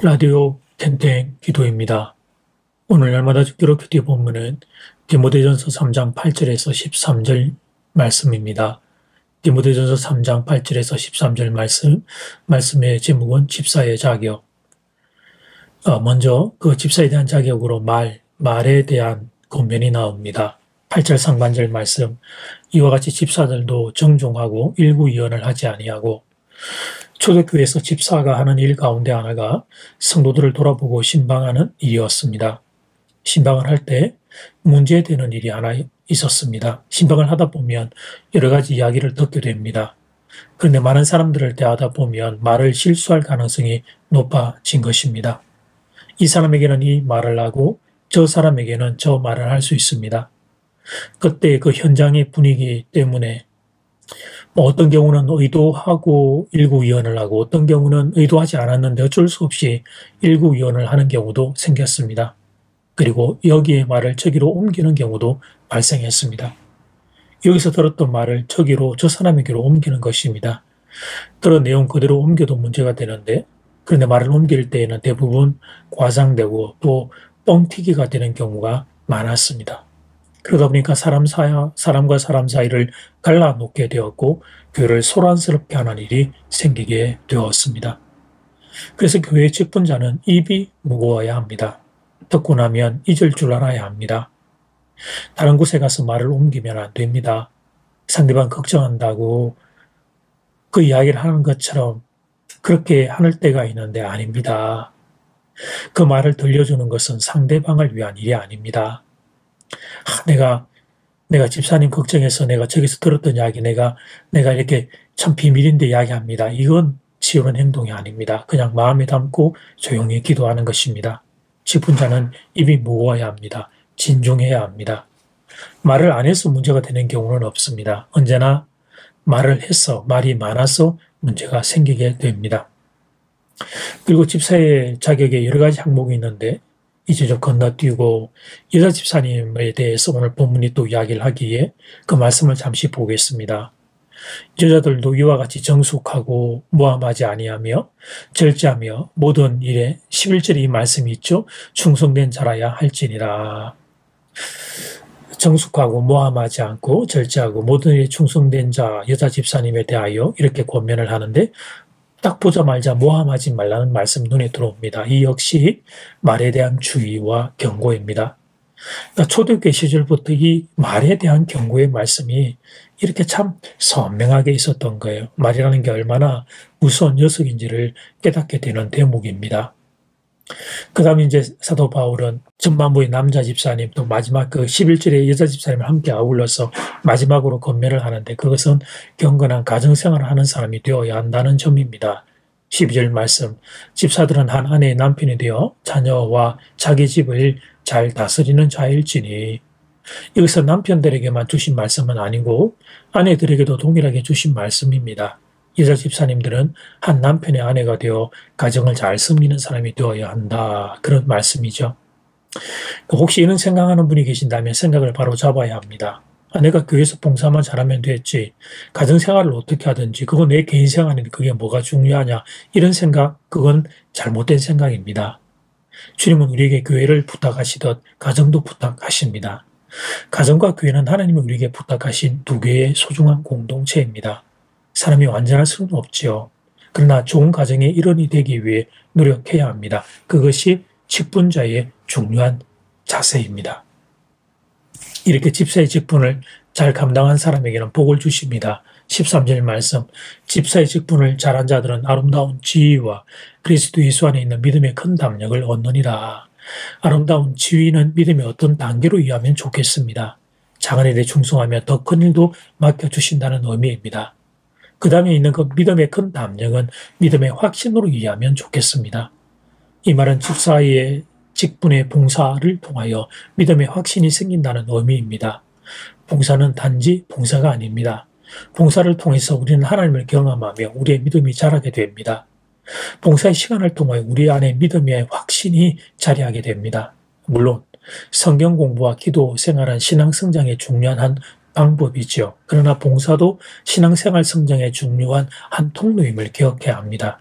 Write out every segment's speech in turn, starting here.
라디오 탱탱 기도입니다. 오늘 날마다 기록 큐티 본문은 디모데전서 3장 8절에서 13절 말씀입니다. 디모데전서 3장 8절에서 13절 말씀의 제목은 집사의 자격. 먼저 그 집사에 대한 자격으로 말에 대한 권면이 나옵니다. 8절 상반절 말씀, 이와 같이 집사들도 정종하고 일구이언을 하지 아니하고. 초대교회에서 집사가 하는 일 가운데 하나가 성도들을 돌아보고 신방하는 일이었습니다. 신방을 할 때 문제되는 일이 하나 있었습니다. 신방을 하다 보면 여러 가지 이야기를 듣게 됩니다. 그런데 많은 사람들을 대하다 보면 말을 실수할 가능성이 높아진 것입니다. 이 사람에게는 이 말을 하고 저 사람에게는 저 말을 할 수 있습니다. 그때 그 현장의 분위기 때문에 어떤 경우는 의도하고 일구이언을 하고 어떤 경우는 의도하지 않았는데 어쩔 수 없이 일구이언을 하는 경우도 생겼습니다. 그리고 여기에 말을 저기로 옮기는 경우도 발생했습니다. 여기서 들었던 말을 저기로 저 사람에게로 옮기는 것입니다. 들은 내용 그대로 옮겨도 문제가 되는데 그런데 말을 옮길 때에는 대부분 과장되고 또 뻥튀기가 되는 경우가 많았습니다. 그러다 보니까 사람과 사람 사이를 갈라놓게 되었고 교회를 소란스럽게 하는 일이 생기게 되었습니다. 그래서 교회의 직분자는 입이 무거워야 합니다. 듣고 나면 잊을 줄 알아야 합니다. 다른 곳에 가서 말을 옮기면 안 됩니다. 상대방 걱정한다고 그 이야기를 하는 것처럼 그렇게 하는 때가 있는데 아닙니다. 그 말을 들려주는 것은 상대방을 위한 일이 아닙니다. 내가 집사님 걱정해서 내가 저기서 들었던 이야기 내가 이렇게 참 비밀인데 이야기합니다. 이건 치우는 행동이 아닙니다. 그냥 마음에 담고 조용히 기도하는 것입니다. 직분자는 입이 무거워야 합니다. 진중해야 합니다. 말을 안 해서 문제가 되는 경우는 없습니다. 언제나 말을 해서 말이 많아서 문제가 생기게 됩니다. 그리고 집사의 자격에 여러 가지 항목이 있는데 이제 좀 건너뛰고 여자 집사님에 대해서 오늘 본문이 또 이야기를 하기에 그 말씀을 잠시 보겠습니다. 여자들도 이와 같이 정숙하고 모함하지 아니하며 절제하며 모든 일에 11절에 이 말씀이 있죠. 충성된 자라야 할지니라. 정숙하고 모함하지 않고 절제하고 모든 일에 충성된 자 여자 집사님에 대하여 이렇게 권면을 하는데 딱 보자마자 모함하지 말라는 말씀 눈에 들어옵니다. 이 역시 말에 대한 주의와 경고입니다. 그러니까 초대교회 시절부터 이 말에 대한 경고의 말씀이 이렇게 참 선명하게 있었던 거예요. 말이라는 게 얼마나 무서운 녀석인지를 깨닫게 되는 대목입니다. 그 다음에 이제 사도 바울은 전반부의 남자 집사님 또 마지막 그 11절의 여자 집사님을 함께 아울러서 마지막으로 권면을 하는데 그것은 경건한 가정생활을 하는 사람이 되어야 한다는 점입니다. 12절 말씀, 집사들은 한 아내의 남편이 되어 자녀와 자기 집을 잘 다스리는 자일지니. 여기서 남편들에게만 주신 말씀은 아니고 아내들에게도 동일하게 주신 말씀입니다. 여자 집사님들은 한 남편의 아내가 되어 가정을 잘 섬기는 사람이 되어야 한다. 그런 말씀이죠. 혹시 이런 생각하는 분이 계신다면 생각을 바로 잡아야 합니다. 내가 교회에서 봉사만 잘하면 됐지. 가정생활을 어떻게 하든지 그건 내 개인 생활인데 그게 뭐가 중요하냐. 이런 생각, 그건 잘못된 생각입니다. 주님은 우리에게 교회를 부탁하시듯 가정도 부탁하십니다. 가정과 교회는 하나님이 우리에게 부탁하신 두 개의 소중한 공동체입니다. 사람이 완전할 수는 없지요. 그러나 좋은 가정의 일원이 되기 위해 노력해야 합니다. 그것이 직분자의 중요한 자세입니다. 이렇게 집사의 직분을 잘 감당한 사람에게는 복을 주십니다. 13절 말씀, 집사의 직분을 잘한 자들은 아름다운 지위와 그리스도 예수 안에 있는 믿음의 큰 담력을 얻느니라. 아름다운 지위는 믿음의 어떤 단계로 이해하면 좋겠습니다. 작은 일에 충성하며 더 큰 일도 맡겨주신다는 의미입니다. 그 다음에 있는 그 믿음의 큰 담력은 믿음의 확신으로 이해하면 좋겠습니다. 이 말은 집사의 직분의 봉사를 통하여 믿음의 확신이 생긴다는 의미입니다. 봉사는 단지 봉사가 아닙니다. 봉사를 통해서 우리는 하나님을 경험하며 우리의 믿음이 자라게 됩니다. 봉사의 시간을 통해 우리 안에 믿음의 확신이 자리하게 됩니다. 물론 성경 공부와 기도 생활은 신앙 성장에 중요한 한 방법이지요. 그러나 봉사도 신앙생활 성장에 중요한 한 통로임을 기억해야 합니다.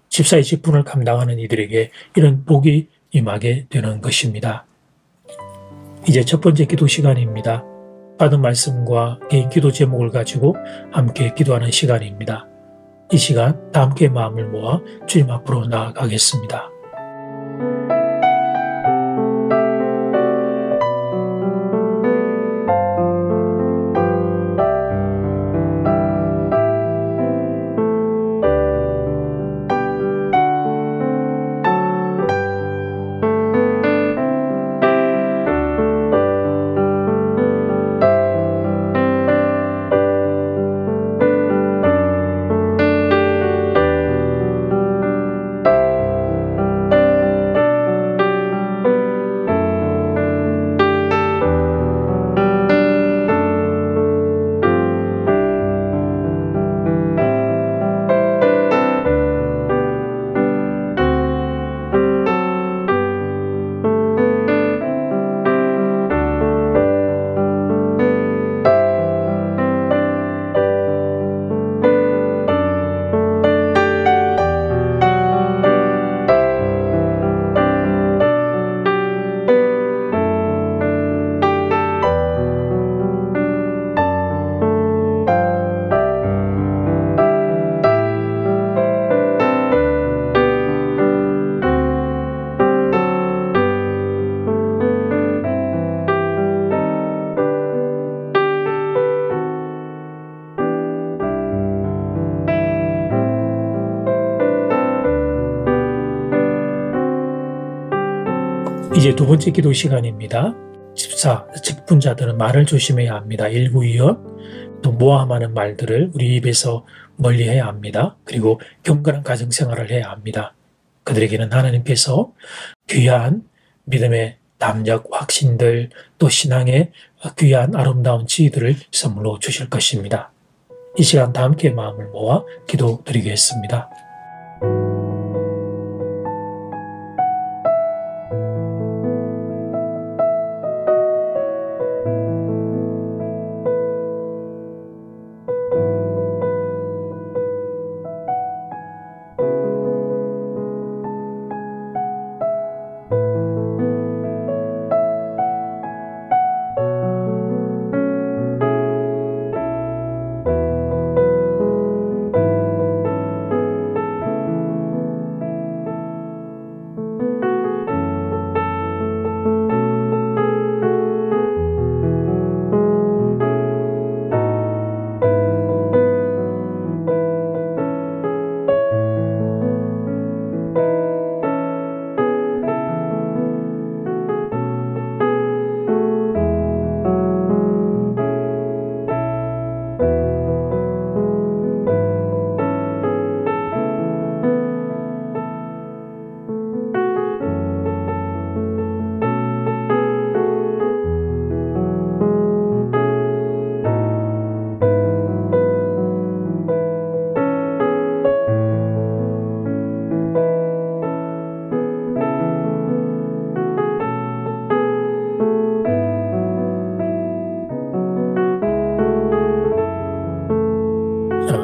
집사의 직분을 감당하는 이들에게 이런 복이 임하게 되는 것입니다. 이제 첫 번째 기도 시간입니다. 받은 말씀과 개인 기도 제목을 가지고 함께 기도하는 시간입니다. 이 시간 다 함께 마음을 모아 주님 앞으로 나아가겠습니다. 이제 두 번째 기도 시간입니다. 집사, 직분자들은 말을 조심해야 합니다. 일구이연, 또 모함하는 말들을 우리 입에서 멀리해야 합니다. 그리고 경건한 가정생활을 해야 합니다. 그들에게는 하나님께서 귀한 믿음의 담력, 확신들, 또 신앙의 귀한 아름다운 지혜들을 선물로 주실 것입니다. 이 시간 다 함께 마음을 모아 기도드리겠습니다.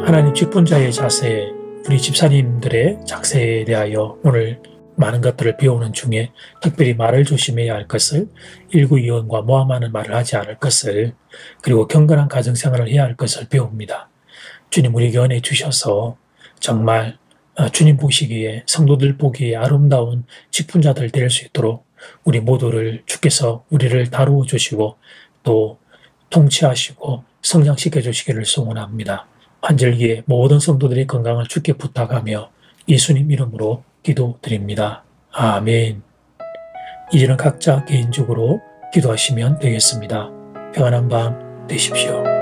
하나님 직분자의 자세, 우리 집사님들의 자세에 대하여 오늘 많은 것들을 배우는 중에 특별히 말을 조심해야 할 것을, 일구이연과 모함하는 말을 하지 않을 것을, 그리고 경건한 가정생활을 해야 할 것을 배웁니다. 주님 우리에게 은혜 주셔서 정말 주님 보시기에, 성도들 보기에 아름다운 직분자들 될 수 있도록 우리 모두를 주께서 우리를 다루어 주시고 또 통치하시고 성장시켜 주시기를 소원합니다. 환절기에 모든 성도들의 건강을 주께 부탁하며 예수님 이름으로 기도드립니다. 아멘. 이제는 각자 개인적으로 기도하시면 되겠습니다. 평안한 밤 되십시오.